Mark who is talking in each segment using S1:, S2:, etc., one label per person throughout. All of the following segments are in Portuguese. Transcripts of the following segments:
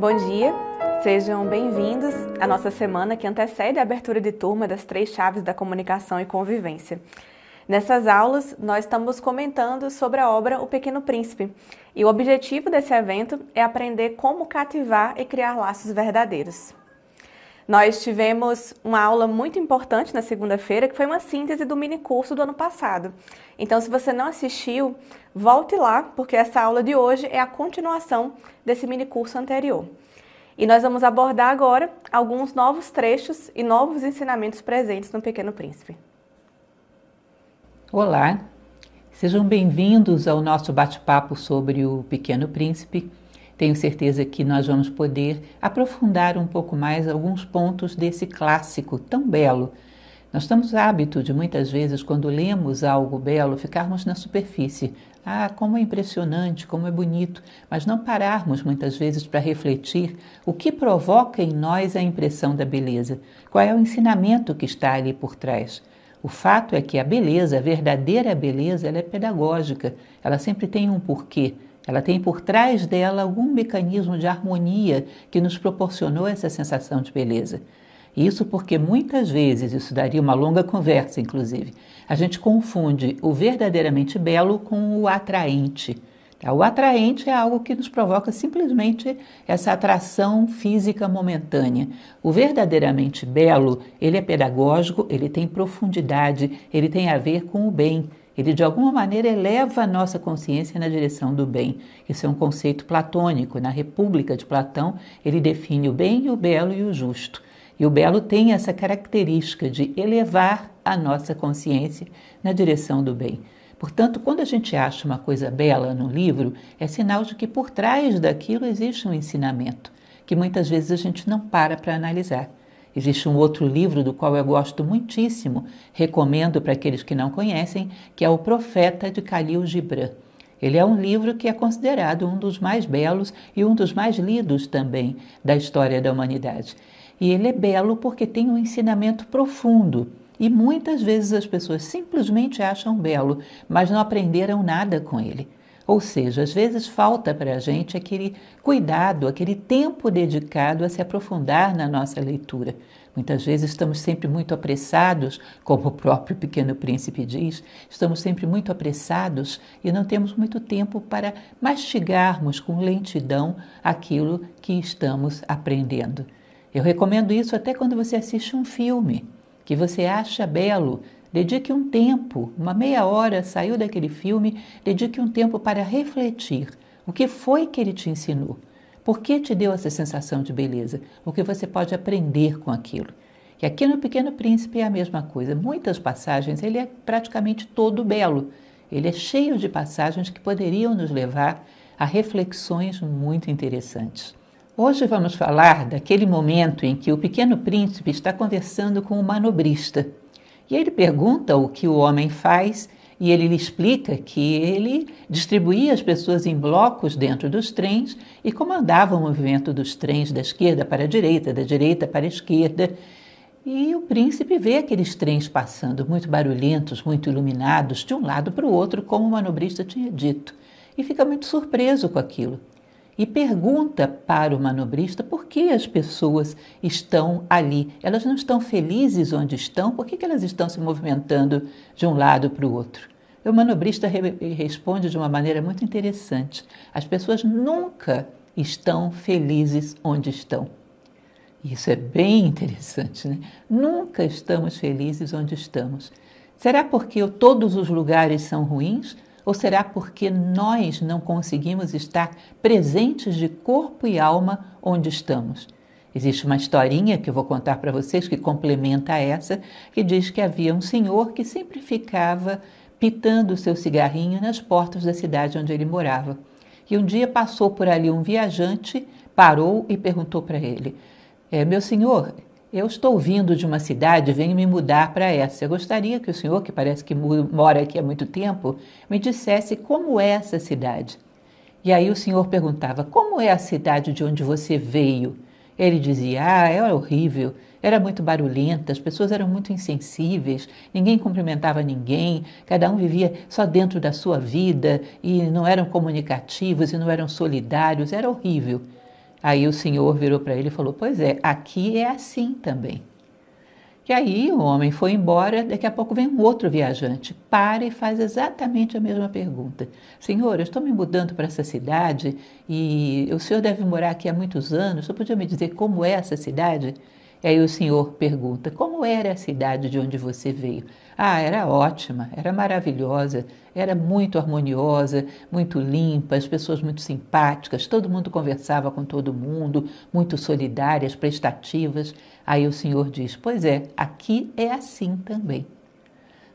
S1: Bom dia, sejam bem-vindos à nossa semana que antecede a abertura de turma das 3 chaves da comunicação e convivência. Nessas aulas, nós estamos comentando sobre a obra O Pequeno Príncipe, e o objetivo desse evento é aprender como cativar e criar laços verdadeiros. Nós tivemos uma aula muito importante na segunda-feira, que foi uma síntese do minicurso do ano passado. Então, se você não assistiu, volte lá, porque essa aula de hoje é a continuação desse minicurso anterior. E nós vamos abordar agora alguns novos trechos e novos ensinamentos presentes no Pequeno Príncipe.
S2: Olá, sejam bem-vindos ao nosso bate-papo sobre o Pequeno Príncipe. Tenho certeza que nós vamos poder aprofundar um pouco mais alguns pontos desse clássico tão belo. Nós temos hábito de muitas vezes, quando lemos algo belo, ficarmos na superfície. Ah, como é impressionante, como é bonito, mas não pararmos muitas vezes para refletir o que provoca em nós a impressão da beleza, qual é o ensinamento que está ali por trás. O fato é que a beleza, a verdadeira beleza, ela é pedagógica, ela sempre tem um porquê. Ela tem por trás dela algum mecanismo de harmonia que nos proporcionou essa sensação de beleza. Isso porque muitas vezes, isso daria uma longa conversa inclusive, a gente confunde o verdadeiramente belo com o atraente. O atraente é algo que nos provoca simplesmente essa atração física momentânea. O verdadeiramente belo, ele é pedagógico, ele tem profundidade, ele tem a ver com o bem. Ele, de alguma maneira, eleva a nossa consciência na direção do bem. Isso é um conceito platônico. Na República de Platão, ele define o bem, o belo e o justo. E o belo tem essa característica de elevar a nossa consciência na direção do bem. Portanto, quando a gente acha uma coisa bela no livro, é sinal de que por trás daquilo existe um ensinamento, que muitas vezes a gente não para analisar. Existe um outro livro do qual eu gosto muitíssimo, recomendo para aqueles que não conhecem, que é O Profeta de Khalil Gibran. Ele é um livro que é considerado um dos mais belos e um dos mais lidos também da história da humanidade. E ele é belo porque tem um ensinamento profundo. E muitas vezes as pessoas simplesmente acham belo, mas não aprenderam nada com ele. Ou seja, às vezes falta para a gente aquele cuidado, aquele tempo dedicado a se aprofundar na nossa leitura. Muitas vezes estamos sempre muito apressados, como o próprio Pequeno Príncipe diz, estamos sempre muito apressados e não temos muito tempo para mastigarmos com lentidão aquilo que estamos aprendendo. Eu recomendo isso até quando você assiste um filme que você acha belo. Dedique um tempo, uma meia hora, saiu daquele filme, dedique um tempo para refletir. O que foi que ele te ensinou? Por que te deu essa sensação de beleza? O que você pode aprender com aquilo? E aqui no Pequeno Príncipe é a mesma coisa. Muitas passagens, ele é praticamente todo belo. Ele é cheio de passagens que poderiam nos levar a reflexões muito interessantes. Hoje vamos falar daquele momento em que o Pequeno Príncipe está conversando com o manobrista. E ele pergunta o que o homem faz e ele lhe explica que ele distribuía as pessoas em blocos dentro dos trens e comandava o movimento dos trens da esquerda para a direita, da direita para a esquerda. E o príncipe vê aqueles trens passando, muito barulhentos, muito iluminados, de um lado para o outro, como o manobrista tinha dito. E fica muito surpreso com aquilo. E pergunta para o manobrista por que as pessoas estão ali. Elas não estão felizes onde estão? Por que elas estão se movimentando de um lado para o outro? E o manobrista responde de uma maneira muito interessante. As pessoas nunca estão felizes onde estão. Isso é bem interessante, né? Nunca estamos felizes onde estamos. Será porque todos os lugares são ruins? Ou será porque nós não conseguimos estar presentes de corpo e alma onde estamos? Existe uma historinha que eu vou contar para vocês que complementa essa, que diz que havia um senhor que sempre ficava pitando o seu cigarrinho nas portas da cidade onde ele morava. E um dia passou por ali um viajante, parou e perguntou para ele: meu senhor, eu estou vindo de uma cidade, venho me mudar para essa. Eu gostaria que o senhor, que parece que mora aqui há muito tempo, me dissesse como é essa cidade. E aí o senhor perguntava: como é a cidade de onde você veio? Ele dizia: era horrível, era muito barulhenta, as pessoas eram muito insensíveis, ninguém cumprimentava ninguém, cada um vivia só dentro da sua vida e não eram comunicativos e não eram solidários, era horrível. Aí o senhor virou para ele e falou: pois é, aqui é assim também. E aí o homem foi embora, daqui a pouco vem um outro viajante, para e faz exatamente a mesma pergunta. Senhor, eu estou me mudando para essa cidade e o senhor deve morar aqui há muitos anos, o senhor podia me dizer como é essa cidade? E aí o senhor pergunta: como era a cidade de onde você veio? Ah, era ótima, era maravilhosa, era muito harmoniosa, muito limpa, as pessoas muito simpáticas, todo mundo conversava com todo mundo, muito solidárias, prestativas. Aí o senhor diz: pois é, aqui é assim também.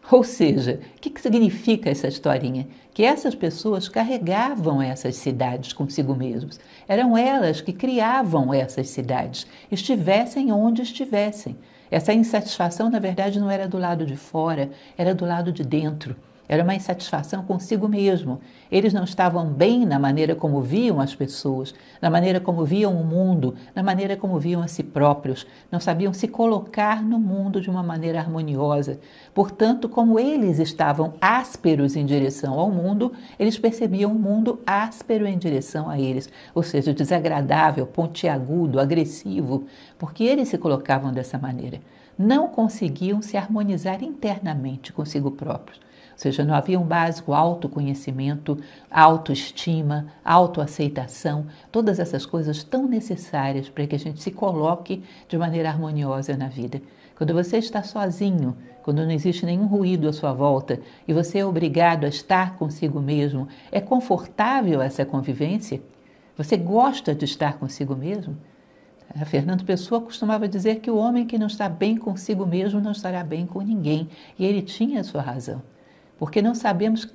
S2: Ou seja, o que significa essa historinha? Que essas pessoas carregavam essas cidades consigo mesmos. Eram elas que criavam essas cidades, estivessem onde estivessem. Essa insatisfação, na verdade, não era do lado de fora, era do lado de dentro. Era uma insatisfação consigo mesmo. Eles não estavam bem na maneira como viam as pessoas, na maneira como viam o mundo, na maneira como viam a si próprios. Não sabiam se colocar no mundo de uma maneira harmoniosa. Portanto, como eles estavam ásperos em direção ao mundo, eles percebiam o mundo áspero em direção a eles, ou seja, desagradável, pontiagudo, agressivo, porque eles se colocavam dessa maneira. Não conseguiam se harmonizar internamente consigo próprios. Ou seja, não havia um básico autoconhecimento, autoestima, autoaceitação, todas essas coisas tão necessárias para que a gente se coloque de maneira harmoniosa na vida. Quando você está sozinho, quando não existe nenhum ruído à sua volta e você é obrigado a estar consigo mesmo, é confortável essa convivência? Você gosta de estar consigo mesmo? A Fernando Pessoa costumava dizer que o homem que não está bem consigo mesmo não estará bem com ninguém, e ele tinha a sua razão. Porque não sabemos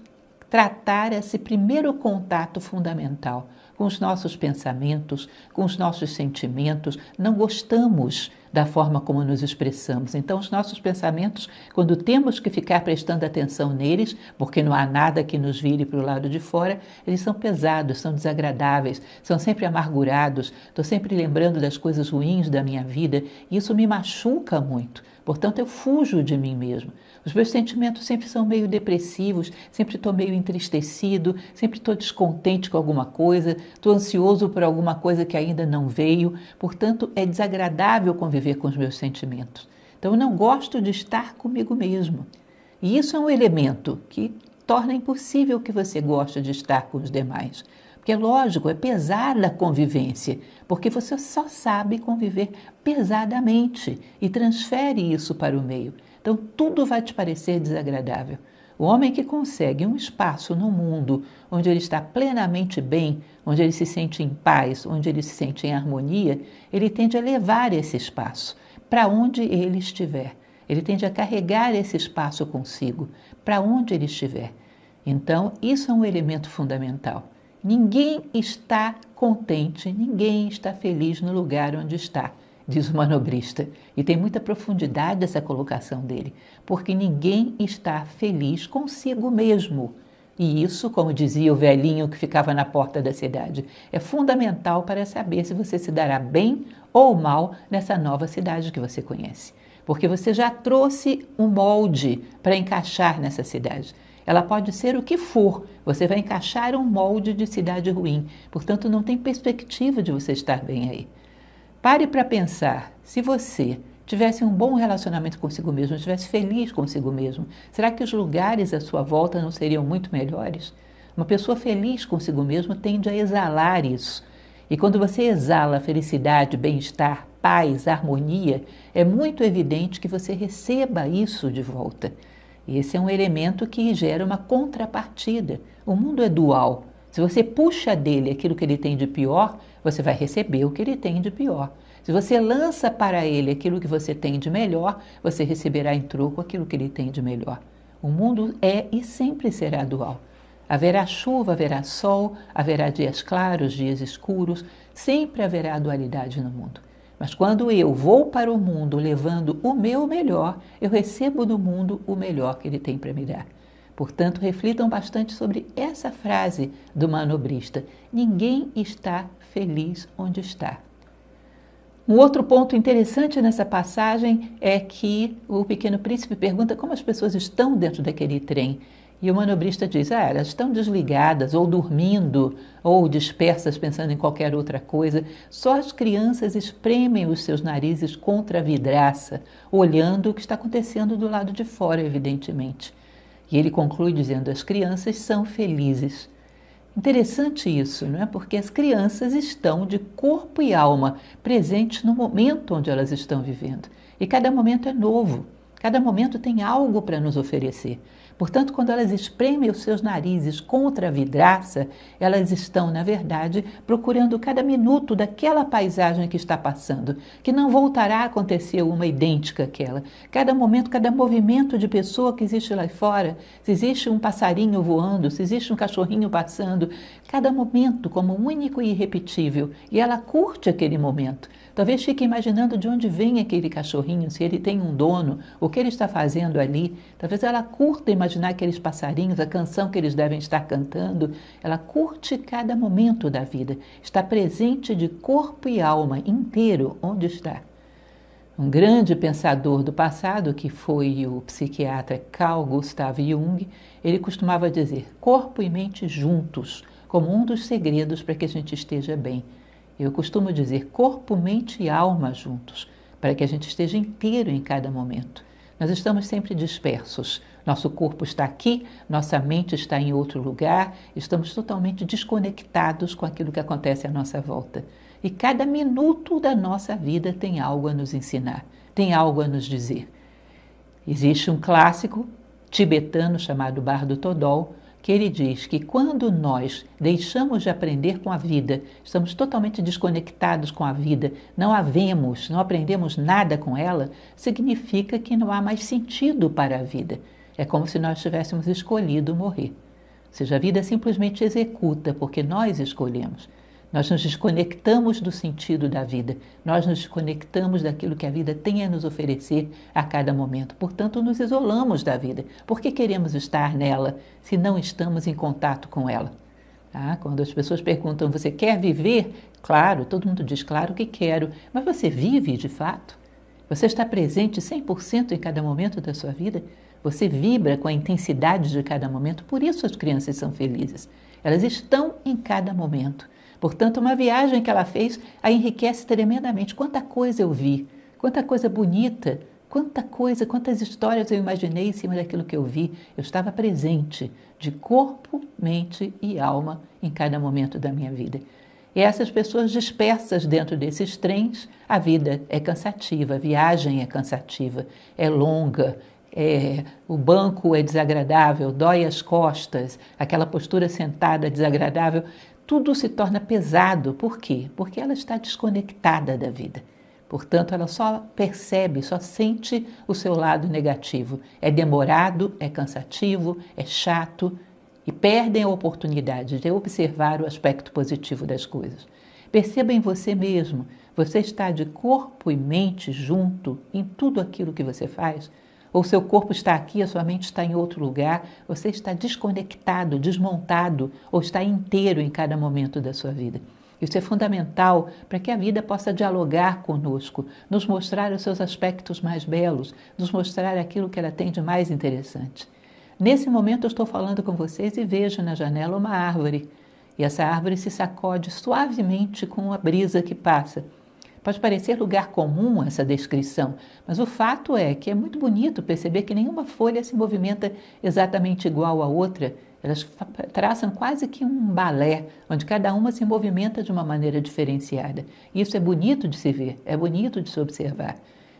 S2: tratar esse primeiro contato fundamental com os nossos pensamentos, com os nossos sentimentos, não gostamos da forma como nos expressamos. Então, os nossos pensamentos, quando temos que ficar prestando atenção neles, porque não há nada que nos vire para o lado de fora, eles são pesados, são desagradáveis, são sempre amargurados, estou sempre lembrando das coisas ruins da minha vida e isso me machuca muito. Portanto, eu fujo de mim mesmo. Os meus sentimentos sempre são meio depressivos, sempre estou meio entristecido, sempre estou descontente com alguma coisa, estou ansioso por alguma coisa que ainda não veio. Portanto, é desagradável conviver com os meus sentimentos. Então, eu não gosto de estar comigo mesmo. E isso é um elemento que torna impossível que você goste de estar com os demais. Porque, lógico, é pesar da convivência, porque você só sabe conviver pesadamente e transfere isso para o meio. Então, tudo vai te parecer desagradável. O homem que consegue um espaço no mundo onde ele está plenamente bem, onde ele se sente em paz, onde ele se sente em harmonia, ele tende a levar esse espaço para onde ele estiver. Ele tende a carregar esse espaço consigo, para onde ele estiver. Então, isso é um elemento fundamental. Ninguém está contente, ninguém está feliz no lugar onde está, diz o manobrista. E tem muita profundidade essa colocação dele, porque ninguém está feliz consigo mesmo. E isso, como dizia o velhinho que ficava na porta da cidade, é fundamental para saber se você se dará bem ou mal nessa nova cidade que você conhece. Porque você já trouxe um molde para encaixar nessa cidade. Ela pode ser o que for, você vai encaixar um molde de cidade ruim, portanto não tem perspectiva de você estar bem aí. Pare para pensar, se você tivesse um bom relacionamento consigo mesmo, estivesse feliz consigo mesmo, será que os lugares à sua volta não seriam muito melhores? Uma pessoa feliz consigo mesmo tende a exalar isso. E quando você exala felicidade, bem-estar, paz, harmonia, é muito evidente que você receba isso de volta. Esse é um elemento que gera uma contrapartida. O mundo é dual. Se você puxa dele aquilo que ele tem de pior, você vai receber o que ele tem de pior. Se você lança para ele aquilo que você tem de melhor, você receberá em troco aquilo que ele tem de melhor. O mundo é e sempre será dual. Haverá chuva, haverá sol, haverá dias claros, dias escuros, sempre haverá dualidade no mundo. Mas quando eu vou para o mundo levando o meu melhor, eu recebo do mundo o melhor que ele tem para me dar. Portanto, reflitam bastante sobre essa frase do manobrista. Ninguém está feliz onde está. Um outro ponto interessante nessa passagem é que o Pequeno Príncipe pergunta como as pessoas estão dentro daquele trem. E o manobrista diz, elas estão desligadas, ou dormindo, ou dispersas pensando em qualquer outra coisa. Só as crianças espremem os seus narizes contra a vidraça, olhando o que está acontecendo do lado de fora, evidentemente. E ele conclui dizendo, as crianças são felizes. Interessante isso, não é? Porque as crianças estão de corpo e alma presentes no momento onde elas estão vivendo. E cada momento é novo, cada momento tem algo para nos oferecer. Portanto, quando elas espremem os seus narizes contra a vidraça, elas estão, na verdade, procurando cada minuto daquela paisagem que está passando, que não voltará a acontecer uma idêntica àquela. Cada momento, cada movimento de pessoa que existe lá fora, se existe um passarinho voando, se existe um cachorrinho passando, cada momento como único e irrepetível. E ela curte aquele momento. Talvez fique imaginando de onde vem aquele cachorrinho, se ele tem um dono, o que ele está fazendo ali. Talvez ela curta imaginar aqueles passarinhos, a canção que eles devem estar cantando. Ela curte cada momento da vida, está presente de corpo e alma inteiro onde está. Um grande pensador do passado, que foi o psiquiatra Carl Gustav Jung, ele costumava dizer corpo e mente juntos, como um dos segredos para que a gente esteja bem. Eu costumo dizer corpo, mente e alma juntos, para que a gente esteja inteiro em cada momento. Nós estamos sempre dispersos. Nosso corpo está aqui, nossa mente está em outro lugar, estamos totalmente desconectados com aquilo que acontece à nossa volta. E cada minuto da nossa vida tem algo a nos ensinar, tem algo a nos dizer. Existe um clássico tibetano chamado Bardo Thodol, que ele diz que quando nós deixamos de aprender com a vida, estamos totalmente desconectados com a vida, não a vemos, não aprendemos nada com ela, significa que não há mais sentido para a vida. É como se nós tivéssemos escolhido morrer. Ou seja, a vida simplesmente executa porque nós escolhemos. Nós nos desconectamos do sentido da vida, nós nos desconectamos daquilo que a vida tem a nos oferecer a cada momento. Portanto, nos isolamos da vida. Por que queremos estar nela se não estamos em contato com ela? Quando as pessoas perguntam, você quer viver? Claro, todo mundo diz, claro que quero. Mas você vive de fato? Você está presente 100% em cada momento da sua vida? Você vibra com a intensidade de cada momento? Por isso as crianças são felizes. Elas estão em cada momento. Portanto, uma viagem que ela fez a enriquece tremendamente. Quanta coisa eu vi, quanta coisa bonita, quanta coisa, quantas histórias eu imaginei em cima daquilo que eu vi. Eu estava presente de corpo, mente e alma em cada momento da minha vida. E essas pessoas dispersas dentro desses trens, a vida é cansativa, a viagem é cansativa, é longa, o banco é desagradável, dói as costas, aquela postura sentada desagradável. Tudo se torna pesado. Por quê? Porque ela está desconectada da vida. Portanto, ela só percebe, só sente o seu lado negativo. É demorado, é cansativo, é chato e perdem a oportunidade de observar o aspecto positivo das coisas. Perceba em você mesmo, você está de corpo e mente junto em tudo aquilo que você faz? Ou seu corpo está aqui, a sua mente está em outro lugar, você está desconectado, desmontado, ou está inteiro em cada momento da sua vida. Isso é fundamental para que a vida possa dialogar conosco, nos mostrar os seus aspectos mais belos, nos mostrar aquilo que ela tem de mais interessante. Nesse momento eu estou falando com vocês e vejo na janela uma árvore, e essa árvore se sacode suavemente com a brisa que passa. Pode parecer lugar comum essa descrição, mas o fato é que é muito bonito perceber que nenhuma folha se movimenta exatamente igual à outra. Elas traçam quase que um balé, onde cada uma se movimenta de uma maneira diferenciada. Isso é bonito de se ver, é bonito de se observar.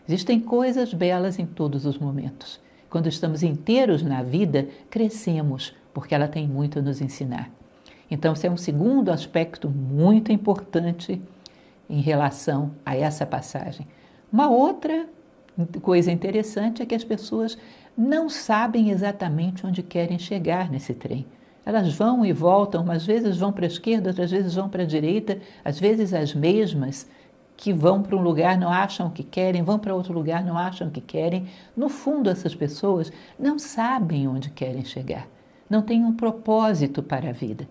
S2: Existem coisas belas em todos os momentos. Quando estamos inteiros na vida, crescemos, porque ela tem muito a nos ensinar. Então, esse é um segundo aspecto muito importante em relação a essa passagem. Uma outra coisa interessante é que as pessoas não sabem exatamente onde querem chegar nesse trem. Elas vão e voltam, às vezes vão para a esquerda, outras vezes vão para a direita, às vezes as mesmas que vão para um lugar não acham o que querem, vão para outro lugar não acham o que querem. No fundo, essas pessoas não sabem onde querem chegar, não têm um propósito para a vida.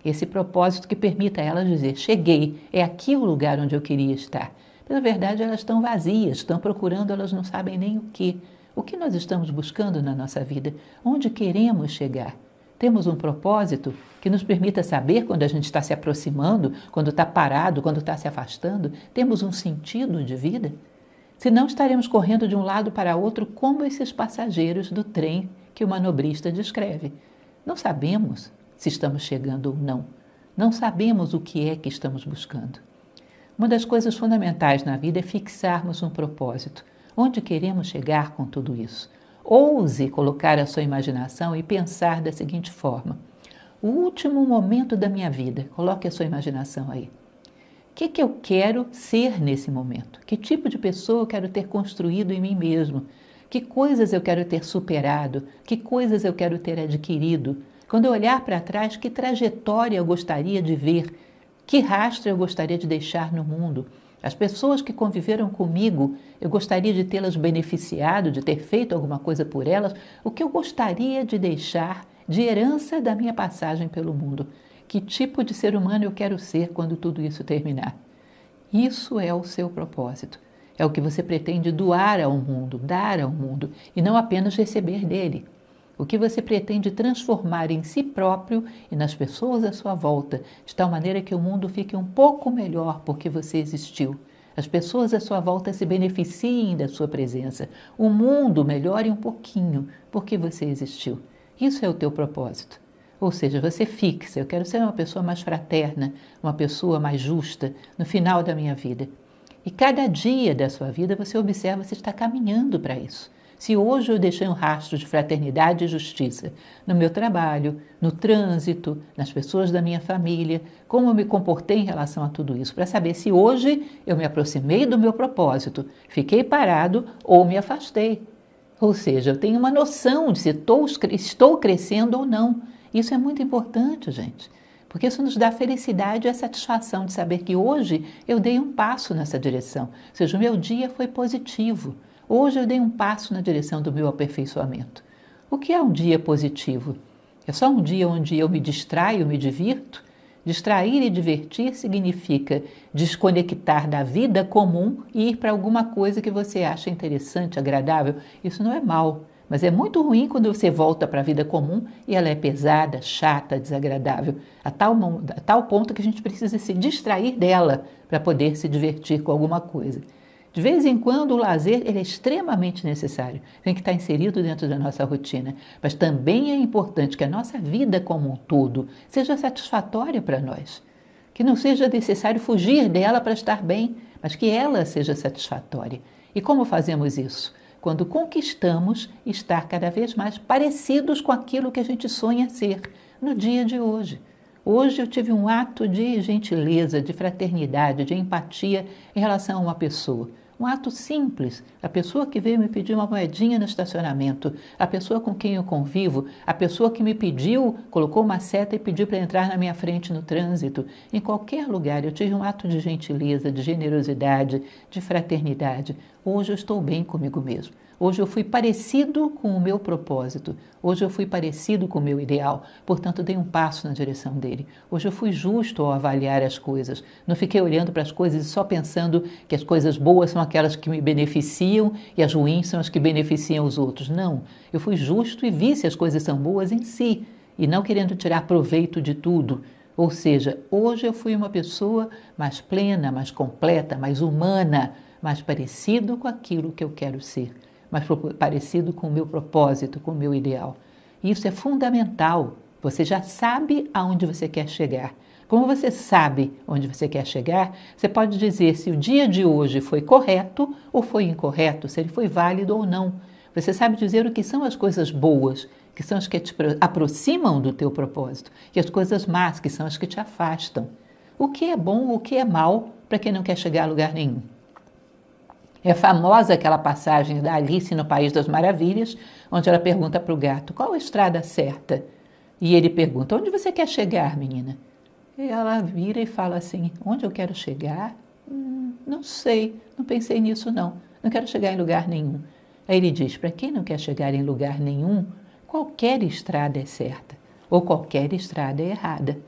S2: Esse propósito que permita a elas dizer, cheguei, é aqui o lugar onde eu queria estar. Mas, na verdade, elas estão vazias, estão procurando, elas não sabem nem o que. O que nós estamos buscando na nossa vida? Onde queremos chegar? Temos um propósito que nos permita saber quando a gente está se aproximando, quando está parado, quando está se afastando? Temos um sentido de vida? Se não, estaremos correndo de um lado para outro como esses passageiros do trem que o manobrista descreve. Não sabemos se estamos chegando ou não. Não sabemos o que é que estamos buscando. Uma das coisas fundamentais na vida é fixarmos um propósito. Onde queremos chegar com tudo isso? Ouse colocar a sua imaginação e pensar da seguinte forma: o último momento da minha vida, coloque a sua imaginação aí. O que eu quero ser nesse momento? Que tipo de pessoa eu quero ter construído em mim mesmo? Que coisas eu quero ter superado? Que coisas eu quero ter adquirido? Quando eu olhar para trás, que trajetória eu gostaria de ver? Que rastro eu gostaria de deixar no mundo? As pessoas que conviveram comigo, eu gostaria de tê-las beneficiado, de ter feito alguma coisa por elas. O que eu gostaria de deixar de herança da minha passagem pelo mundo? Que tipo de ser humano eu quero ser quando tudo isso terminar? Isso é o seu propósito. É o que você pretende doar ao mundo, dar ao mundo, e não apenas receber dele. O que você pretende transformar em si próprio e nas pessoas à sua volta, de tal maneira que o mundo fique um pouco melhor porque você existiu. As pessoas à sua volta se beneficiem da sua presença. O mundo melhore um pouquinho porque você existiu. Isso é o teu propósito. Ou seja, você fixa: eu quero ser uma pessoa mais fraterna, uma pessoa mais justa no final da minha vida. E cada dia da sua vida você observa se está caminhando para isso. Se hoje eu deixei um rastro de fraternidade e justiça no meu trabalho, no trânsito, nas pessoas da minha família, como eu me comportei em relação a tudo isso, para saber se hoje eu me aproximei do meu propósito, fiquei parado ou me afastei. Ou seja, eu tenho uma noção de se estou crescendo ou não. Isso é muito importante, gente, porque isso nos dá felicidade e a satisfação de saber que hoje eu dei um passo nessa direção, ou seja, o meu dia foi positivo. Hoje eu dei um passo na direção do meu aperfeiçoamento. O que é um dia positivo? É só um dia onde eu me distraio, me divirto? Distrair e divertir significa desconectar da vida comum e ir para alguma coisa que você acha interessante, agradável. Isso não é mal. Mas é muito ruim quando você volta para a vida comum e ela é pesada, chata, desagradável, a tal ponto que a gente precisa se distrair dela para poder se divertir com alguma coisa. De vez em quando o lazer ele é extremamente necessário, tem que estar inserido dentro da nossa rotina, mas também é importante que a nossa vida como um todo seja satisfatória para nós, que não seja necessário fugir dela para estar bem, mas que ela seja satisfatória. E como fazemos isso? Quando conquistamos estar cada vez mais parecidos com aquilo que a gente sonha ser no dia de hoje. Hoje eu tive um ato de gentileza, de fraternidade, de empatia em relação a uma pessoa. Um ato simples, a pessoa que veio me pedir uma moedinha no estacionamento, a pessoa com quem eu convivo, a pessoa que me pediu, colocou uma seta e pediu para entrar na minha frente no trânsito. Em qualquer lugar eu tive um ato de gentileza, de generosidade, de fraternidade. Hoje eu estou bem comigo mesmo. Hoje eu fui parecido com o meu propósito. Hoje eu fui parecido com o meu ideal. Portanto, dei um passo na direção dele. Hoje eu fui justo ao avaliar as coisas. Não fiquei olhando para as coisas e só pensando que as coisas boas são aquelas que me beneficiam e as ruins são as que beneficiam os outros. Não. Eu fui justo e vi se as coisas são boas em si e não querendo tirar proveito de tudo. Ou seja, hoje eu fui uma pessoa mais plena, mais completa, mais humana, mais parecido com aquilo que eu quero ser, mais parecido com o meu propósito, com o meu ideal. Isso é fundamental. Você já sabe aonde você quer chegar. Como você sabe onde você quer chegar, você pode dizer se o dia de hoje foi correto ou foi incorreto, se ele foi válido ou não. Você sabe dizer o que são as coisas boas, que são as que te aproximam do teu propósito, e as coisas más, que são as que te afastam. O que é bom, o que é mal, para quem não quer chegar a lugar nenhum. É famosa aquela passagem da Alice no País das Maravilhas, onde ela pergunta para o gato: qual a estrada certa? E ele pergunta: onde você quer chegar, menina? E ela vira e fala assim: onde eu quero chegar? Não sei, não pensei nisso não quero chegar em lugar nenhum. Aí ele diz: para quem não quer chegar em lugar nenhum, qualquer estrada é certa, ou qualquer estrada é errada.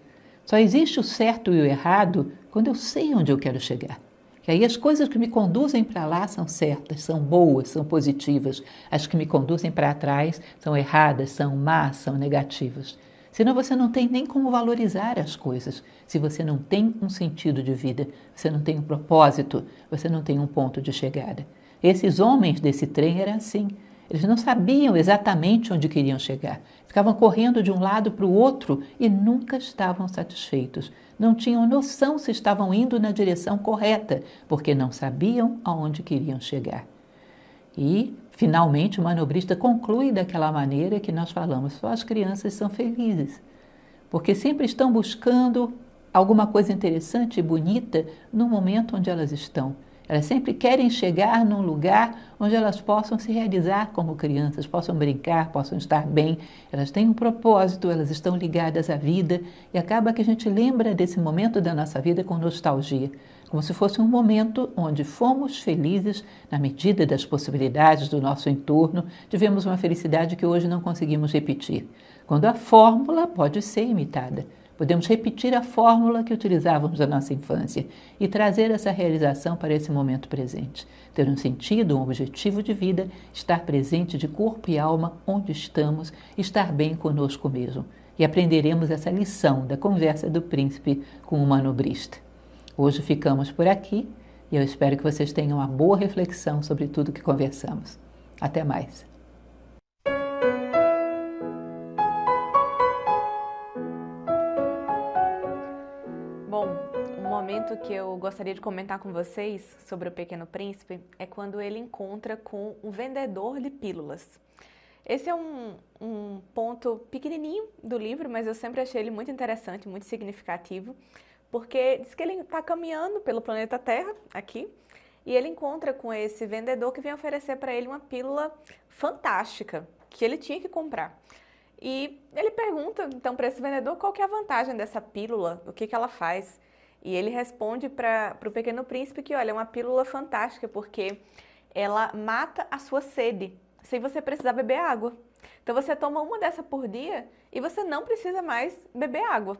S2: Só existe o certo e o errado quando eu sei onde eu quero chegar. Que aí as coisas que me conduzem para lá são certas, são boas, são positivas. As que me conduzem para trás são erradas, são más, são negativas. Senão você não tem nem como valorizar as coisas. Se você não tem um sentido de vida, você não tem um propósito, você não tem um ponto de chegada. Esses homens desse trem eram assim. Eles não sabiam exatamente onde queriam chegar. Ficavam correndo de um lado para o outro e nunca estavam satisfeitos. Não tinham noção se estavam indo na direção correta, porque não sabiam aonde queriam chegar. E, finalmente, o manobrista conclui daquela maneira que nós falamos: só as crianças são felizes, porque sempre estão buscando alguma coisa interessante e bonita no momento onde elas estão. Elas sempre querem chegar num lugar onde elas possam se realizar como crianças, possam brincar, possam estar bem. Elas têm um propósito, elas estão ligadas à vida e acaba que a gente lembra desse momento da nossa vida com nostalgia, como se fosse um momento onde fomos felizes na medida das possibilidades do nosso entorno, tivemos uma felicidade que hoje não conseguimos repetir. Quando a fórmula pode ser imitada. Podemos repetir a fórmula que utilizávamos na nossa infância e trazer essa realização para esse momento presente. Ter um sentido, um objetivo de vida, estar presente de corpo e alma onde estamos, estar bem conosco mesmo. E aprenderemos essa lição da conversa do príncipe com o manobrista. Hoje ficamos por aqui e eu espero que vocês tenham uma boa reflexão sobre tudo que conversamos. Até mais!
S1: Bom, um momento que eu gostaria de comentar com vocês sobre o Pequeno Príncipe é quando ele encontra com um vendedor de pílulas. Esse é um ponto pequenininho do livro, mas eu sempre achei ele muito interessante, muito significativo, porque diz que ele está caminhando pelo planeta Terra, aqui, e ele encontra com esse vendedor que vem oferecer para ele uma pílula fantástica, que ele tinha que comprar. E ele pergunta, então, para esse vendedor qual que é a vantagem dessa pílula, o que ela faz. E ele responde para o Pequeno Príncipe que, olha, é uma pílula fantástica, porque ela mata a sua sede, sem você precisar beber água. Então, você toma uma dessa por dia e você não precisa mais beber água.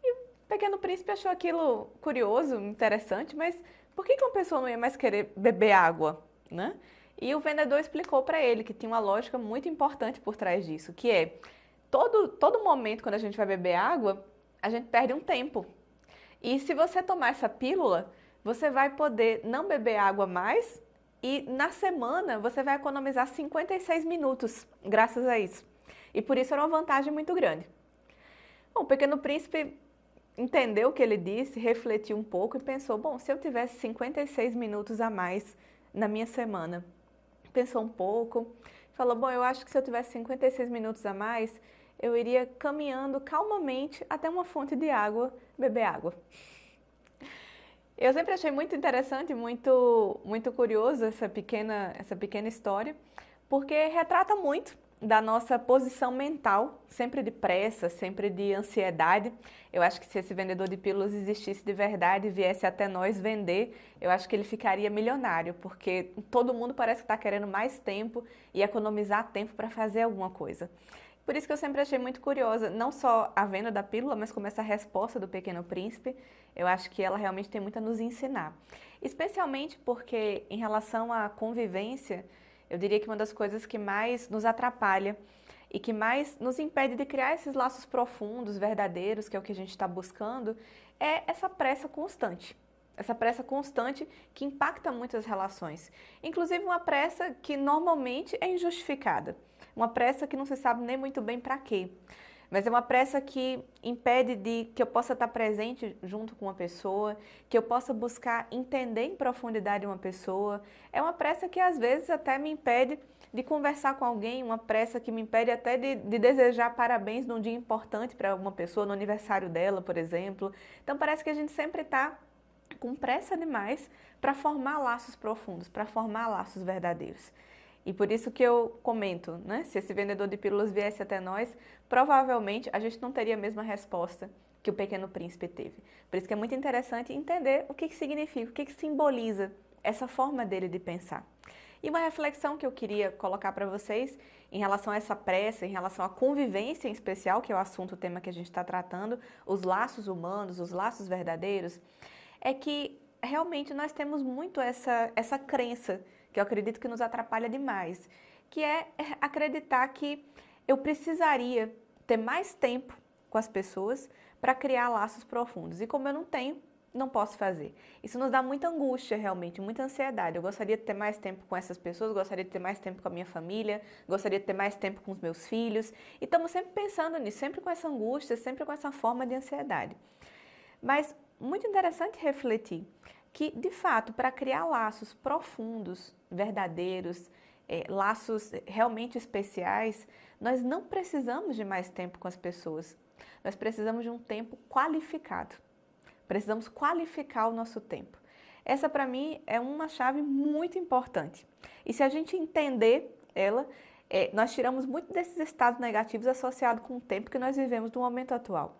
S1: E o Pequeno Príncipe achou aquilo curioso, interessante, mas por que uma pessoa não ia mais querer beber água, né? E o vendedor explicou para ele que tinha uma lógica muito importante por trás disso, que é, todo momento quando a gente vai beber água, a gente perde um tempo. E se você tomar essa pílula, você vai poder não beber água mais e na semana você vai economizar 56 minutos graças a isso. E por isso era uma vantagem muito grande. Bom, o Pequeno Príncipe entendeu o que ele disse, refletiu um pouco e pensou, bom, se eu tivesse 56 minutos a mais na minha semana, pensou um pouco, falou, bom, eu acho que se eu tivesse 56 minutos a mais, eu iria caminhando calmamente até uma fonte de água, beber água. Eu sempre achei muito interessante, muito curioso essa pequena história, porque retrata muito da nossa posição mental, sempre de pressa, sempre de ansiedade. Eu acho que se esse vendedor de pílulas existisse de verdade e viesse até nós vender, eu acho que ele ficaria milionário, porque todo mundo parece que está querendo mais tempo e economizar tempo para fazer alguma coisa. Por isso que eu sempre achei muito curiosa, não só a venda da pílula, mas como essa resposta do Pequeno Príncipe, eu acho que ela realmente tem muito a nos ensinar. Especialmente porque, em relação à convivência, eu diria que uma das coisas que mais nos atrapalha e que mais nos impede de criar esses laços profundos, verdadeiros, que é o que a gente está buscando, é essa pressa constante. Essa pressa constante que impacta muito as relações. Inclusive uma pressa que normalmente é injustificada. Uma pressa que não se sabe nem muito bem para quê. Mas é uma pressa que impede de que eu possa estar presente junto com uma pessoa, que eu possa buscar entender em profundidade uma pessoa. É uma pressa que às vezes até me impede de conversar com alguém, uma pressa que me impede até de desejar parabéns num dia importante para uma pessoa, no aniversário dela, por exemplo. Então parece que a gente sempre está com pressa demais para formar laços profundos, para formar laços verdadeiros. E por isso que eu comento, né? Se esse vendedor de pílulas viesse até nós, provavelmente a gente não teria a mesma resposta que o Pequeno Príncipe teve. Por isso que é muito interessante entender o que significa, o que simboliza essa forma dele de pensar. E uma reflexão que eu queria colocar para vocês em relação a essa pressa, em relação à convivência em especial, que é o assunto, o tema que a gente está tratando, os laços humanos, os laços verdadeiros, é que realmente nós temos muito essa crença, que eu acredito que nos atrapalha demais, que é acreditar que eu precisaria ter mais tempo com as pessoas para criar laços profundos. E como eu não tenho, não posso fazer. Isso nos dá muita angústia, realmente, muita ansiedade. Eu gostaria de ter mais tempo com essas pessoas, gostaria de ter mais tempo com a minha família, gostaria de ter mais tempo com os meus filhos. E estamos sempre pensando nisso, sempre com essa angústia, sempre com essa forma de ansiedade. Mas muito interessante refletir que, de fato, para criar laços profundos, verdadeiros, laços realmente especiais, nós não precisamos de mais tempo com as pessoas. Nós precisamos de um tempo qualificado. Precisamos qualificar o nosso tempo. Essa, para mim, é uma chave muito importante. E se a gente entender ela, nós tiramos muito desses estados negativos associados com o tempo que nós vivemos no momento atual.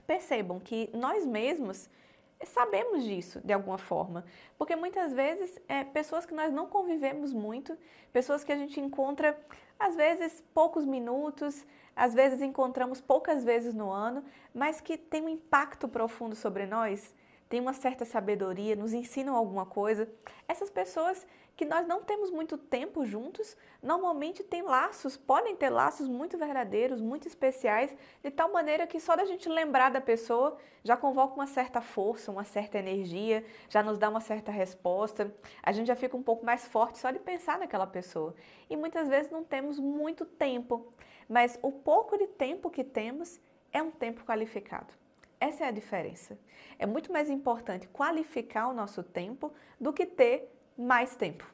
S1: Percebam que nós mesmos sabemos disso de alguma forma, porque muitas vezes pessoas que nós não convivemos muito, pessoas que a gente encontra às vezes poucos minutos, às vezes encontramos poucas vezes no ano, mas que tem um impacto profundo sobre nós, tem uma certa sabedoria, nos ensinam alguma coisa. Essas pessoas que nós não temos muito tempo juntos, normalmente têm laços, podem ter laços muito verdadeiros, muito especiais, de tal maneira que só da gente lembrar da pessoa já convoca uma certa força, uma certa energia, já nos dá uma certa resposta, a gente já fica um pouco mais forte só de pensar naquela pessoa. E muitas vezes não temos muito tempo, mas o pouco de tempo que temos é um tempo qualificado. Essa é a diferença. É muito mais importante qualificar o nosso tempo do que ter mais tempo.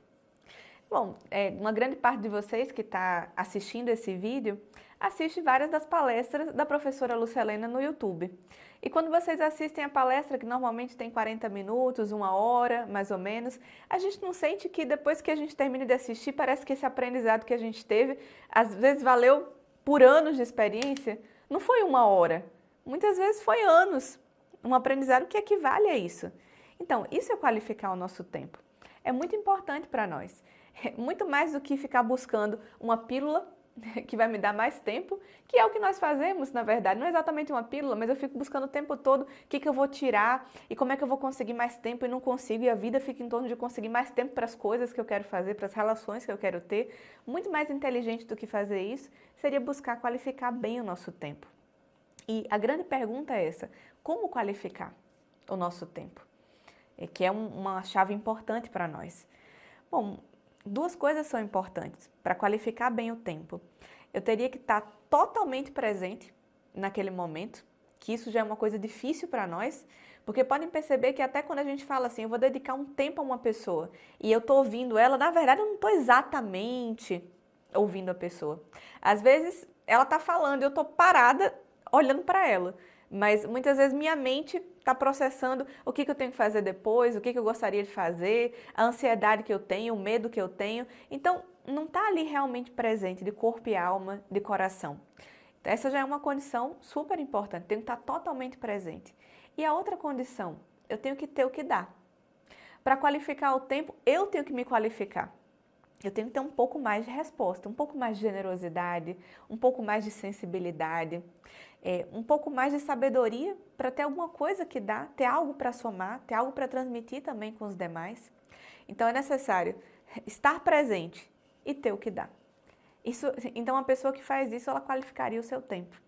S1: Bom, uma grande parte de vocês que está assistindo esse vídeo assiste várias das palestras da professora Lucelena no YouTube. E quando vocês assistem a palestra, que normalmente tem 40 minutos, 1 hora, mais ou menos, a gente não sente que depois que a gente termina de assistir, parece que esse aprendizado que a gente teve, às vezes valeu por anos de experiência? Não foi 1 hora. Muitas vezes foi anos, um aprendizado que equivale a isso. Então, isso é qualificar o nosso tempo. É muito importante para nós. É muito mais do que ficar buscando uma pílula que vai me dar mais tempo, que é o que nós fazemos, na verdade. Não é exatamente uma pílula, mas eu fico buscando o tempo todo o que eu vou tirar e como é que eu vou conseguir mais tempo e não consigo. E a vida fica em torno de conseguir mais tempo para as coisas que eu quero fazer, para as relações que eu quero ter. Muito mais inteligente do que fazer isso seria buscar qualificar bem o nosso tempo. E a grande pergunta é essa: como qualificar o nosso tempo? Que é uma chave importante para nós. Bom, 2 coisas são importantes para qualificar bem o tempo. Eu teria que estar totalmente presente naquele momento, que isso já é uma coisa difícil para nós, porque podem perceber que até quando a gente fala assim, eu vou dedicar um tempo a uma pessoa e eu estou ouvindo ela, na verdade eu não estou exatamente ouvindo a pessoa. Às vezes ela está falando e eu estou parada olhando para ela, mas muitas vezes minha mente está processando o que eu tenho que fazer depois, o que eu gostaria de fazer, a ansiedade que eu tenho, o medo que eu tenho. Então, não está ali realmente presente de corpo e alma, de coração. Então, essa já é uma condição super importante, tenho que estar totalmente presente. E a outra condição, eu tenho que ter o que dar. Para qualificar o tempo, eu tenho que me qualificar. Eu tenho que ter um pouco mais de resposta, um pouco mais de generosidade, um pouco mais de sensibilidade, um pouco mais de sabedoria para ter alguma coisa que dá, ter algo para somar, ter algo para transmitir também com os demais. Então é necessário estar presente e ter o que dá. Então a pessoa que faz isso, ela qualificaria o seu tempo.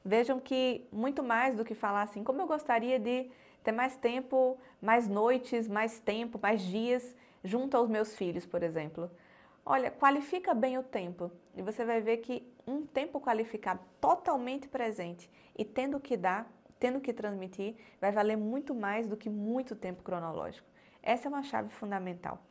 S1: Vejam que muito mais do que falar assim, como eu gostaria de ter mais tempo, mais noites, mais tempo, mais dias junto aos meus filhos, por exemplo. Olha, qualifica bem o tempo e você vai ver que um tempo qualificado, totalmente presente e tendo que dar, tendo que transmitir, vai valer muito mais do que muito tempo cronológico. Essa é uma chave fundamental.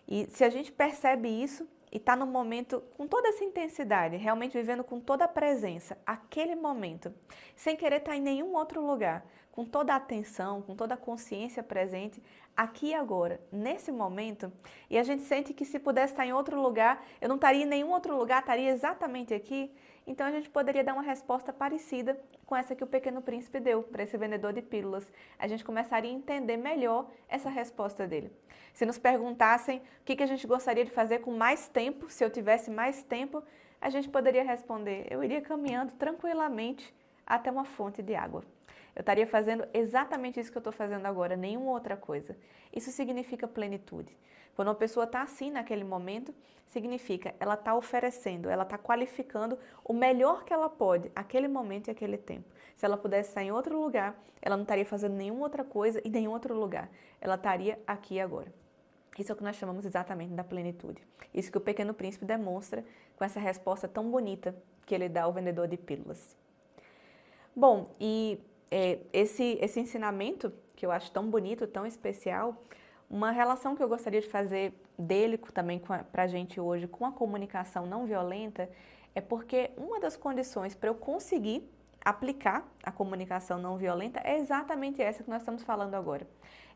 S1: E se a gente percebe isso e está no momento com toda essa intensidade, realmente vivendo com toda a presença, aquele momento, sem querer estar em nenhum outro lugar, com toda a atenção, com toda a consciência presente, aqui e agora, nesse momento, e a gente sente que se pudesse estar em outro lugar, eu não estaria em nenhum outro lugar, estaria exatamente aqui, então a gente poderia dar uma resposta parecida com essa que o Pequeno Príncipe deu para esse vendedor de pílulas. A gente começaria a entender melhor essa resposta dele. Se nos perguntassem o que a gente gostaria de fazer com mais tempo, se eu tivesse mais tempo, a gente poderia responder: eu iria caminhando tranquilamente até uma fonte de água. Eu estaria fazendo exatamente isso que eu estou fazendo agora, nenhuma outra coisa. Isso significa plenitude. Quando uma pessoa está assim naquele momento, significa ela está oferecendo, ela está qualificando o melhor que ela pode, aquele momento e aquele tempo. Se ela pudesse estar em outro lugar, ela não estaria fazendo nenhuma outra coisa em nenhum outro lugar. Ela estaria aqui e agora. Isso é o que nós chamamos exatamente da plenitude. Isso que o Pequeno Príncipe demonstra com essa resposta tão bonita que ele dá ao vendedor de pílulas. Bom, e esse ensinamento, que eu acho tão bonito, tão especial, uma relação que eu gostaria de fazer dele também para a gente hoje com a comunicação não violenta é porque uma das condições para eu conseguir aplicar a comunicação não violenta é exatamente essa que nós estamos falando agora.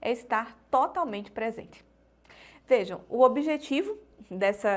S1: É estar totalmente presente. Vejam, o objetivo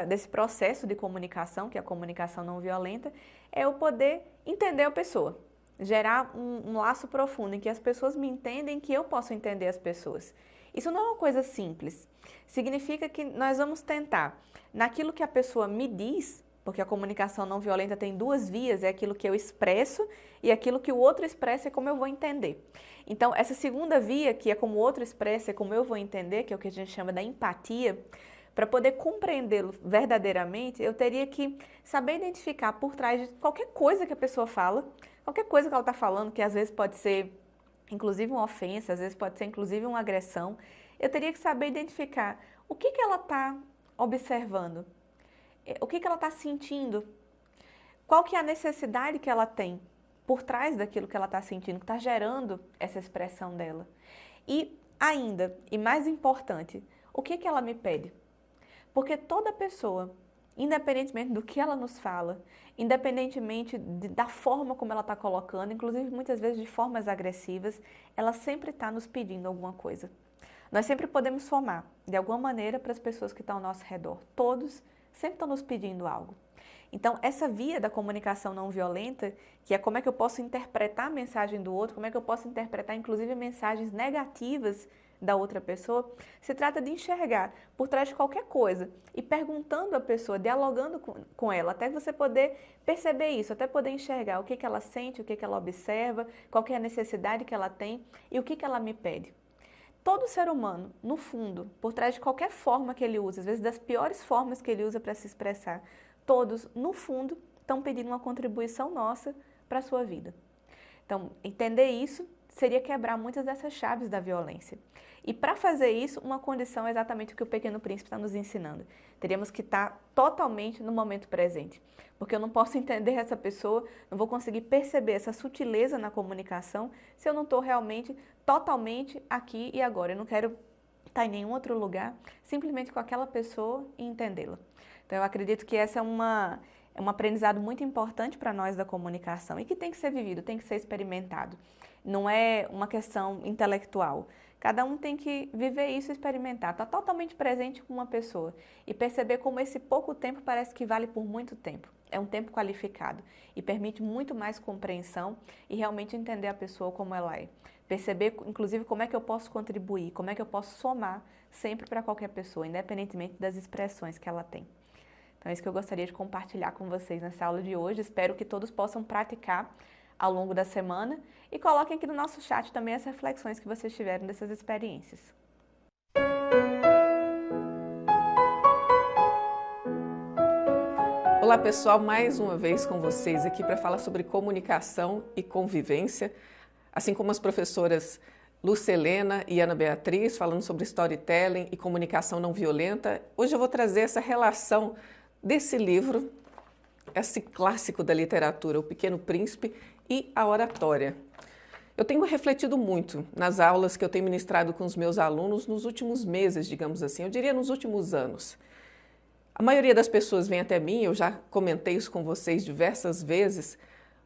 S1: desse processo de comunicação, que é a comunicação não violenta, é eu poder entender a pessoa. Gerar um laço profundo em que as pessoas me entendem, que eu posso entender as pessoas. Isso não é uma coisa simples. Significa que nós vamos tentar, naquilo que a pessoa me diz, porque a comunicação não violenta tem duas vias, é aquilo que eu expresso e aquilo que o outro expressa é como eu vou entender. Então, essa segunda via, que é como o outro expressa, é como eu vou entender, que é o que a gente chama da empatia, para poder compreendê-lo verdadeiramente, eu teria que saber identificar por trás de qualquer coisa que a pessoa fala, qualquer coisa que ela está falando, que às vezes pode ser inclusive uma ofensa, às vezes pode ser inclusive uma agressão, eu teria que saber identificar o que ela está observando, o que ela está sentindo, qual que é a necessidade que ela tem por trás daquilo que ela está sentindo, que está gerando essa expressão dela. E ainda, e mais importante, o que ela me pede? Porque toda pessoa, independentemente do que ela nos fala, independentemente da forma como ela está colocando, inclusive muitas vezes de formas agressivas, ela sempre está nos pedindo alguma coisa. Nós sempre podemos somar, de alguma maneira, para as pessoas que estão ao nosso redor. Todos sempre estão nos pedindo algo. Então, essa via da comunicação não violenta, que é como é que eu posso interpretar a mensagem do outro, como é que eu posso interpretar, inclusive, mensagens negativas da outra pessoa, se trata de enxergar por trás de qualquer coisa e perguntando à pessoa, dialogando com ela, até você poder perceber isso, até poder enxergar o que ela sente, o que ela observa, qual que é a necessidade que ela tem e o que ela me pede. Todo ser humano, no fundo, por trás de qualquer forma que ele usa, às vezes das piores formas que ele usa para se expressar, todos, no fundo, estão pedindo uma contribuição nossa para a sua vida. Então, entender isso seria quebrar muitas dessas chaves da violência. E para fazer isso, uma condição é exatamente o que o Pequeno Príncipe está nos ensinando. Teríamos que estar totalmente no momento presente. Porque eu não posso entender essa pessoa, não vou conseguir perceber essa sutileza na comunicação se eu não estou realmente totalmente aqui e agora. Eu não quero estar em nenhum outro lugar, simplesmente com aquela pessoa e entendê-la. Então, eu acredito que essa é um aprendizado muito importante para nós da comunicação e que tem que ser vivido, tem que ser experimentado. Não é uma questão intelectual. Cada um tem que viver isso e experimentar, estar totalmente presente com uma pessoa e perceber como esse pouco tempo parece que vale por muito tempo. É um tempo qualificado e permite muito mais compreensão e realmente entender a pessoa como ela é. Perceber, inclusive, como é que eu posso contribuir, como é que eu posso somar sempre para qualquer pessoa, independentemente das expressões que ela tem. Então é isso que eu gostaria de compartilhar com vocês nessa aula de hoje. Espero que todos possam praticar ao longo da semana e coloquem aqui no nosso chat também as reflexões que vocês tiveram dessas experiências.
S3: Olá pessoal, mais uma vez com vocês aqui para falar sobre comunicação e convivência, assim como as professoras Lucelena e Ana Beatriz falando sobre storytelling e comunicação não violenta. Hoje eu vou trazer essa relação desse livro, esse clássico da literatura, O Pequeno Príncipe e a oratória. Eu tenho refletido muito nas aulas que eu tenho ministrado com os meus alunos nos últimos meses, digamos assim, eu diria nos últimos anos. A maioria das pessoas vem até mim, eu já comentei isso com vocês diversas vezes,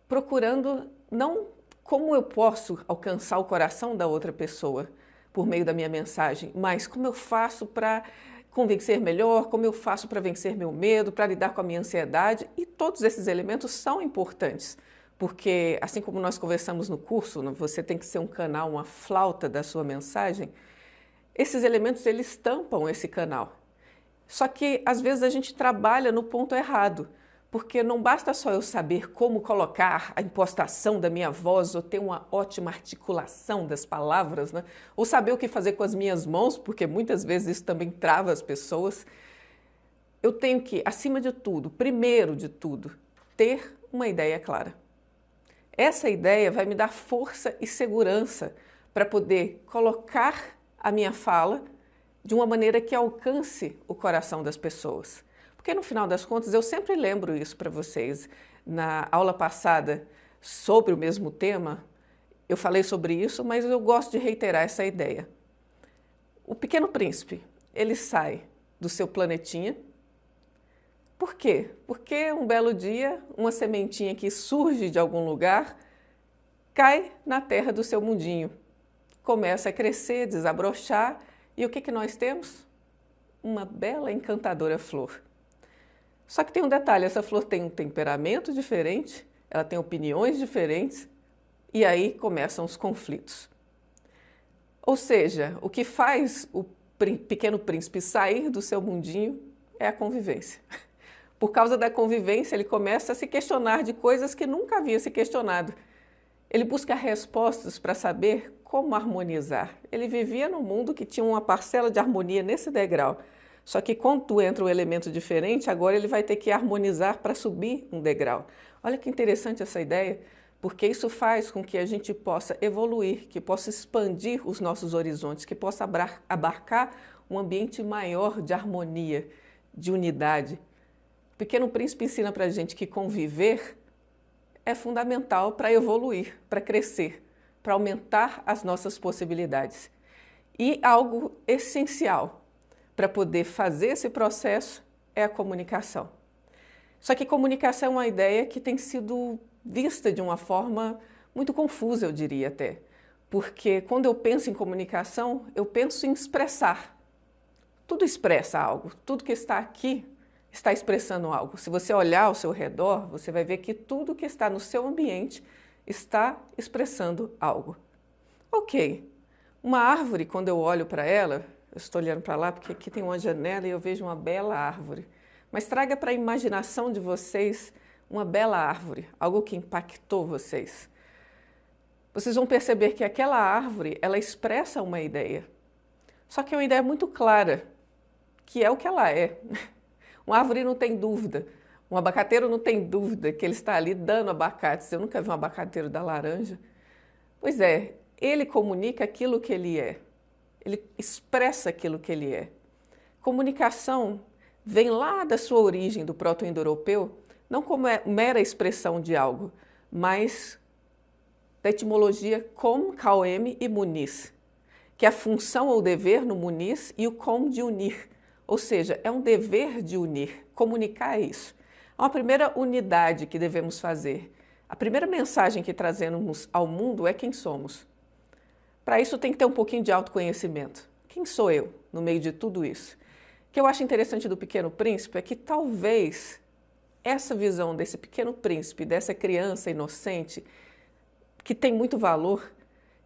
S3: procurando não como eu posso alcançar o coração da outra pessoa por meio da minha mensagem, mas como eu faço para convencer melhor, como eu faço para vencer meu medo, para lidar com a minha ansiedade, e todos esses elementos são importantes, porque assim como nós conversamos no curso, você tem que ser um canal, uma flauta da sua mensagem, esses elementos eles tampam esse canal. Só que às vezes a gente trabalha no ponto errado, porque não basta só eu saber como colocar a impostação da minha voz ou ter uma ótima articulação das palavras, né? Ou saber o que fazer com as minhas mãos, porque muitas vezes isso também trava as pessoas. Eu tenho que, acima de tudo, primeiro de tudo, ter uma ideia clara. Essa ideia vai me dar força e segurança para poder colocar a minha fala de uma maneira que alcance o coração das pessoas. Porque no final das contas, eu sempre lembro isso para vocês. Na aula passada sobre o mesmo tema, eu falei sobre isso, mas eu gosto de reiterar essa ideia. O Pequeno Príncipe, ele sai do seu planetinha. Por quê? Porque um belo dia, uma sementinha que surge de algum lugar cai na terra do seu mundinho. Começa a crescer, desabrochar, e o que nós temos? Uma bela, encantadora flor. Só que tem um detalhe, essa flor tem um temperamento diferente, ela tem opiniões diferentes, e aí começam os conflitos. Ou seja, o que faz o Pequeno Príncipe sair do seu mundinho é a convivência. Por causa da convivência, ele começa a se questionar de coisas que nunca havia se questionado. Ele busca respostas para saber como harmonizar. Ele vivia num mundo que tinha uma parcela de harmonia nesse degrau. Só que quando entra um elemento diferente, agora ele vai ter que harmonizar para subir um degrau. Olha que interessante essa ideia, porque isso faz com que a gente possa evoluir, que possa expandir os nossos horizontes, que possa abarcar um ambiente maior de harmonia, de unidade. O Pequeno Príncipe ensina para a gente que conviver é fundamental para evoluir, para crescer, para aumentar as nossas possibilidades. E algo essencial para poder fazer esse processo é a comunicação. Só que comunicação é uma ideia que tem sido vista de uma forma muito confusa, eu diria até. Porque quando eu penso em comunicação, eu penso em expressar. Tudo expressa algo, tudo que está aqui está expressando algo. Se você olhar ao seu redor, você vai ver que tudo que está no seu ambiente está expressando algo. Ok, uma árvore, quando eu olho para ela, eu estou olhando para lá porque aqui tem uma janela e eu vejo uma bela árvore. Mas traga para a imaginação de vocês uma bela árvore, algo que impactou vocês. Vocês vão perceber que aquela árvore, ela expressa uma ideia. Só que é uma ideia muito clara, que é o que ela é. Uma árvore não tem dúvida, um abacateiro não tem dúvida que ele está ali dando abacates. Eu nunca vi um abacateiro dar laranja. Pois é, ele comunica aquilo que ele é, ele expressa aquilo que ele é. Comunicação vem lá da sua origem, do proto-indo-europeu, não como mera expressão de algo, mas da etimologia com, kauem e munis, que é a função ou dever no munis e o com de unir. Ou seja, é um dever de unir, comunicar é isso. É uma primeira unidade que devemos fazer. A primeira mensagem que trazemos ao mundo é quem somos. Para isso tem que ter um pouquinho de autoconhecimento. Quem sou eu no meio de tudo isso? O que eu acho interessante do Pequeno Príncipe é que talvez essa visão desse Pequeno Príncipe, dessa criança inocente, que tem muito valor,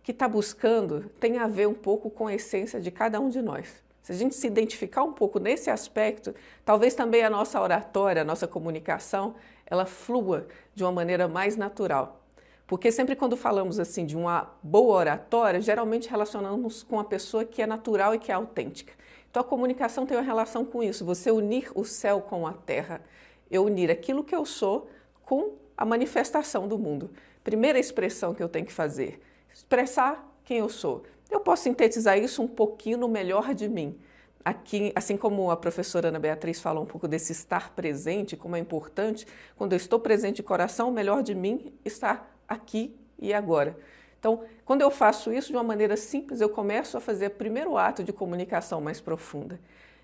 S3: que está buscando, tem a ver um pouco com a essência de cada um de nós. Se a gente se identificar um pouco nesse aspecto, talvez também a nossa oratória, a nossa comunicação, ela flua de uma maneira mais natural. Porque sempre quando falamos assim de uma boa oratória, geralmente relacionamos com a pessoa que é natural e que é autêntica. Então a comunicação tem uma relação com isso, você unir o céu com a terra, eu unir aquilo que eu sou com a manifestação do mundo. Primeira expressão que eu tenho que fazer, expressar quem eu sou. Eu posso sintetizar isso um pouquinho no melhor de mim. Aqui, assim como a professora Ana Beatriz falou um pouco desse estar presente, como é importante, quando eu estou presente de coração, o melhor de mim está aqui e agora. Então, quando eu faço isso de uma maneira simples, eu começo a fazer o primeiro ato de comunicação mais profunda.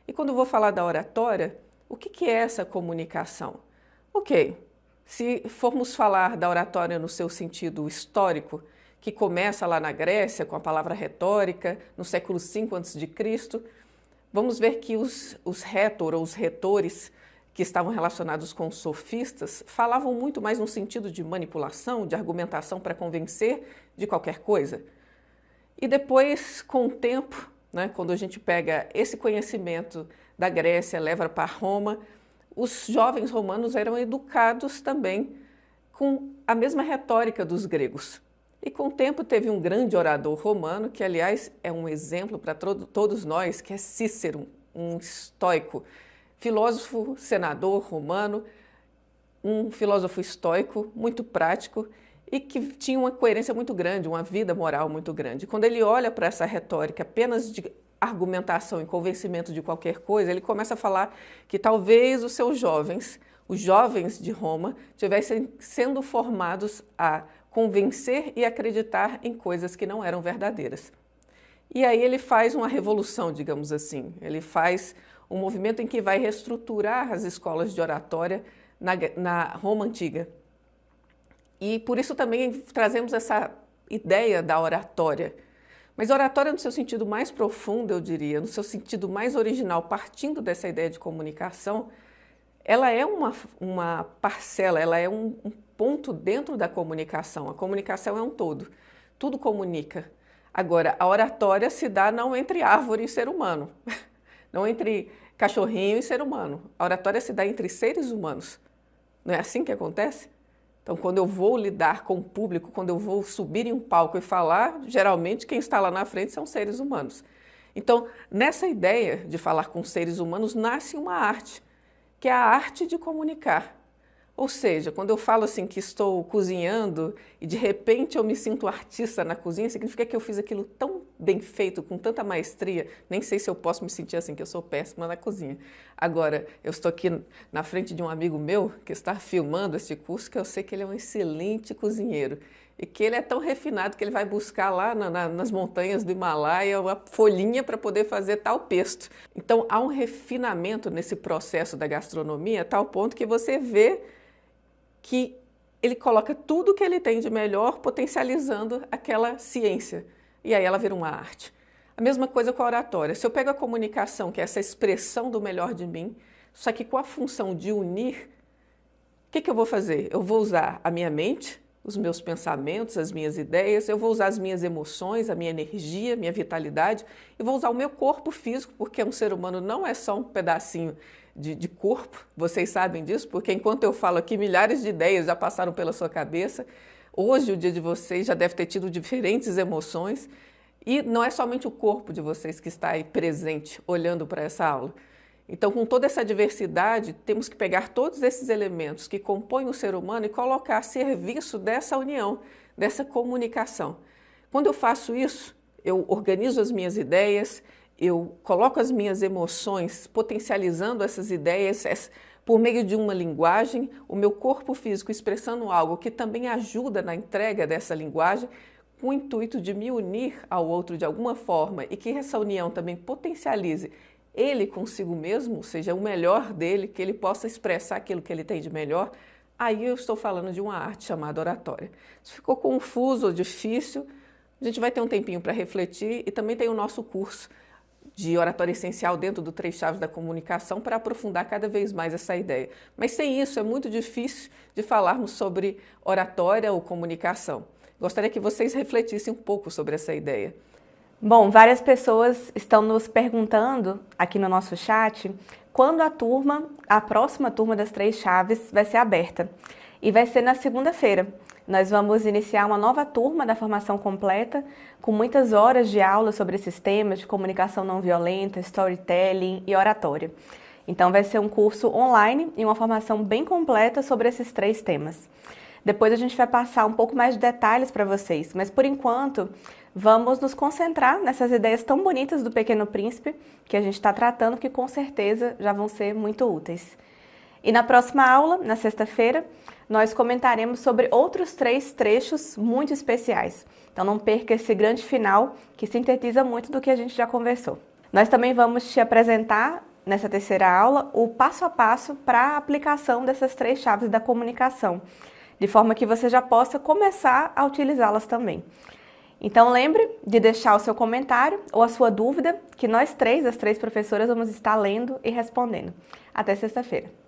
S3: E quando eu vou falar da oratória, o que é essa comunicação? Ok, se formos falar da oratória no seu sentido histórico, que começa lá na Grécia com a palavra retórica, no século V a.C., vamos ver que os retores, que estavam relacionados com os sofistas, falavam muito mais no sentido de manipulação, de argumentação para convencer de qualquer coisa. E depois, com o tempo, né, quando a gente pega esse conhecimento da Grécia, leva para Roma, os jovens romanos eram educados também com a mesma retórica dos gregos. E com o tempo teve um grande orador romano, que aliás é um exemplo para todos nós, que é Cícero, um estoico, filósofo, senador romano, um filósofo estoico muito prático e que tinha uma coerência muito grande, uma vida moral muito grande. Quando ele olha para essa retórica apenas de argumentação e convencimento de qualquer coisa, ele começa a falar que talvez os jovens de Roma, estivessem sendo formados a convencer e acreditar em coisas que não eram verdadeiras. E aí ele faz uma revolução, digamos assim. Ele faz um movimento em que vai reestruturar as escolas de oratória na Roma Antiga. E por isso também trazemos essa ideia da oratória. Mas oratória no seu sentido mais profundo, eu diria, no seu sentido mais original, partindo dessa ideia de comunicação, ela é uma parcela, ela é um ponto dentro da comunicação. A comunicação é um todo, tudo comunica. Agora, a oratória se dá não entre árvore e ser humano, não entre cachorrinho e ser humano. A oratória se dá entre seres humanos. Não é assim que acontece? Então, quando eu vou lidar com o público, quando eu vou subir em um palco e falar, geralmente quem está lá na frente são seres humanos. Então, nessa ideia de falar com seres humanos, nasce uma arte, que é a arte de comunicar. Ou seja, quando eu falo assim que estou cozinhando e de repente eu me sinto artista na cozinha, significa que eu fiz aquilo tão bem feito, com tanta maestria, nem sei se eu posso me sentir assim, que eu sou péssima na cozinha. Agora, eu estou aqui na frente de um amigo meu que está filmando este curso, que eu sei que ele é um excelente cozinheiro e que ele é tão refinado que ele vai buscar lá nas montanhas do Himalaia uma folhinha para poder fazer tal pesto. Então, há um refinamento nesse processo da gastronomia, a tal ponto que você vê que ele coloca tudo que ele tem de melhor, potencializando aquela ciência. E aí ela vira uma arte. A mesma coisa com a oratória. Se eu pego a comunicação, que é essa expressão do melhor de mim, só que com a função de unir, o que eu vou fazer? Eu vou usar a minha mente, os meus pensamentos, as minhas ideias, eu vou usar as minhas emoções, a minha energia, a minha vitalidade, e vou usar o meu corpo físico, porque um ser humano não é só um pedacinho de corpo, vocês sabem disso, porque enquanto eu falo aqui, milhares de ideias já passaram pela sua cabeça. Hoje, o dia de vocês já deve ter tido diferentes emoções, e não é somente o corpo de vocês que está aí presente, olhando para essa aula. Então, com toda essa diversidade, temos que pegar todos esses elementos que compõem o ser humano e colocar a serviço dessa união, dessa comunicação. Quando eu faço isso, eu organizo as minhas ideias, eu coloco as minhas emoções, potencializando essas ideias por meio de uma linguagem, o meu corpo físico expressando algo que também ajuda na entrega dessa linguagem, com o intuito de me unir ao outro de alguma forma e que essa união também potencialize ele consigo mesmo, ou seja, o melhor dele, que ele possa expressar aquilo que ele tem de melhor, aí eu estou falando de uma arte chamada oratória. Se ficou confuso ou difícil, a gente vai ter um tempinho para refletir e também tem o nosso curso de oratória essencial dentro do 3 Chaves da Comunicação para aprofundar cada vez mais essa ideia. Mas sem isso é muito difícil de falarmos sobre oratória ou comunicação. Gostaria que vocês refletissem um pouco sobre essa ideia.
S1: Bom, várias pessoas estão nos perguntando aqui no nosso chat quando a próxima turma das 3 Chaves vai ser aberta. E vai ser na segunda-feira. Nós vamos iniciar uma nova turma da formação completa, com muitas horas de aula sobre esses temas de comunicação não violenta, storytelling e oratória. Então vai ser um curso online e uma formação bem completa sobre esses 3 temas. Depois a gente vai passar um pouco mais de detalhes para vocês, mas por enquanto vamos nos concentrar nessas ideias tão bonitas do Pequeno Príncipe que a gente está tratando, que com certeza já vão ser muito úteis. E na próxima aula, na sexta-feira, nós comentaremos sobre outros 3 trechos muito especiais. Então não perca esse grande final que sintetiza muito do que a gente já conversou. Nós também vamos te apresentar, nessa terceira aula, o passo a passo para a aplicação dessas 3 chaves da comunicação, de forma que você já possa começar a utilizá-las também. Então lembre de deixar o seu comentário ou a sua dúvida, que nós 3, as 3 professoras, vamos estar lendo e respondendo. Até sexta-feira.